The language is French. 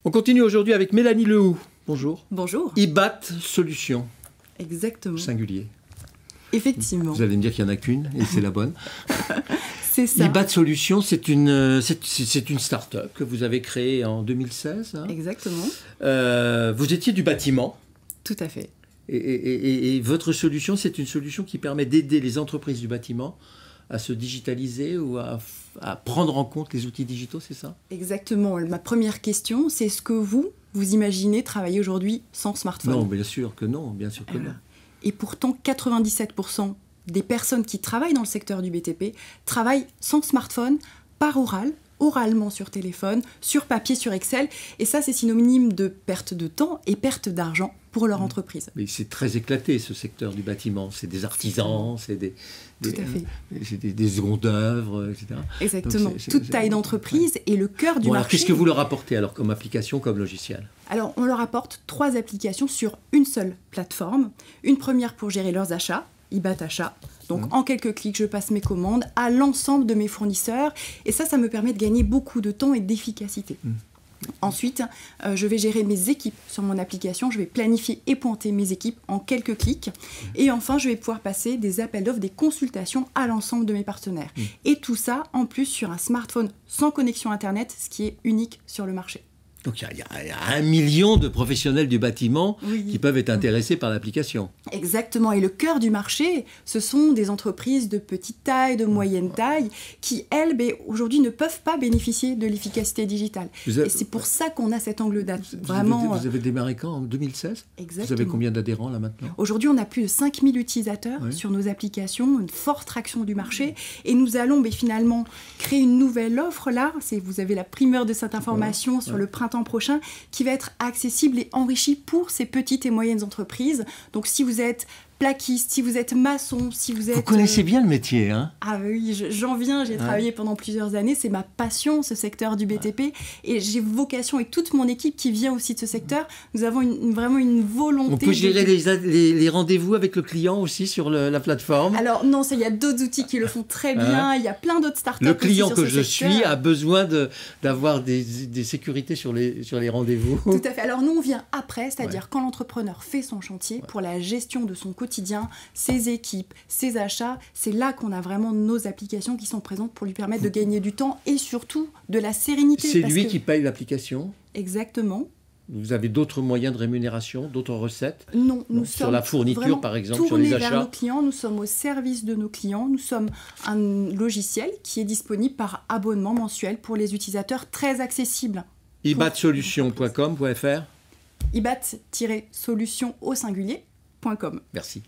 On continue aujourd'hui avec Mélanie Lehoux. Bonjour. Bonjour. IBAT Solutions. Exactement. Singulier. Effectivement. Vous allez me dire qu'il n'y en a qu'une et c'est la bonne. C'est ça. IBAT Solutions, c'est une start-up que vous avez créée en 2016. Hein. Exactement. Vous étiez du bâtiment. Tout à fait. Et votre solution, c'est une solution qui permet d'aider les entreprises du bâtiment à se digitaliser ou à prendre en compte les outils digitaux, c'est ça? Exactement. Ma première question, c'est est-ce que vous imaginez travailler aujourd'hui sans smartphone? Non, bien sûr que non, bien sûr que non. Et pourtant, 97% des personnes qui travaillent dans le secteur du BTP travaillent sans smartphone, par oralement sur téléphone, sur papier, sur Excel. Et ça, c'est synonyme de perte de temps et perte d'argent pour leur entreprise. Mais c'est très éclaté, ce secteur du bâtiment. C'est des artisans, c'est des secondes œuvres, etc. Exactement. Toute taille d'entreprise et le cœur du marché. Alors, qu'est-ce que vous leur apportez alors comme application, comme logiciel? Alors, on leur apporte 3 applications sur une seule plateforme. Une première pour gérer leurs achats, IBAT Achat. Donc, en quelques clics, je passe mes commandes à l'ensemble de mes fournisseurs. Et ça me permet de gagner beaucoup de temps et d'efficacité. Ensuite, je vais gérer mes équipes sur mon application. Je vais planifier et pointer mes équipes en quelques clics. Et enfin, je vais pouvoir passer des appels d'offres, des consultations à l'ensemble de mes partenaires. Et tout ça, en plus, sur un smartphone sans connexion Internet, ce qui est unique sur le marché. Donc il y a 1 million de professionnels du bâtiment qui peuvent être intéressés par l'application. Exactement. Et le cœur du marché, ce sont des entreprises de petite taille, de moyenne taille, qui, elles, aujourd'hui ne peuvent pas bénéficier de l'efficacité digitale. Et c'est pour ça qu'on a cet angle vraiment... Vous avez démarré quand? En 2016? Exactement. Vous avez combien d'adhérents là maintenant? Aujourd'hui, on a plus de 5000 utilisateurs sur nos applications, une forte traction du marché. Et nous allons finalement créer une nouvelle offre là. Vous avez la primeur de cette information sur le printemps prochain, qui va être accessible et enrichi pour ces petites et moyennes entreprises. Donc si vous êtes plaquiste, si vous êtes maçon, si vous êtes... Vous connaissez bien le métier, hein? Ah oui, j'en viens, j'ai travaillé pendant plusieurs années, c'est ma passion, ce secteur du BTP, et j'ai vocation, et toute mon équipe qui vient aussi de ce secteur, nous avons vraiment une volonté... On peut gérer les rendez-vous avec le client aussi sur la plateforme? Alors non, il y a d'autres outils qui le font très bien, il y a plein d'autres startups. Le client que je suis a besoin d'avoir des sécurités sur les rendez-vous. Tout à fait, alors nous on vient après, c'est-à-dire quand l'entrepreneur fait son chantier, pour la gestion de son quotidien, ses équipes, ses achats, c'est là qu'on a vraiment nos applications qui sont présentes pour lui permettre de gagner du temps et surtout de la sérénité. C'est lui qui paye l'application? Exactement. Vous avez d'autres moyens de rémunération, d'autres recettes? Non, nous sommes sur la fourniture par exemple, sur tournés les achats. vers nos clients, nous sommes au service de nos clients, nous sommes un logiciel qui est disponible par abonnement mensuel pour les utilisateurs, très accessible. ibatsolutions.com.fr ibat-solution au singulier.com. Merci.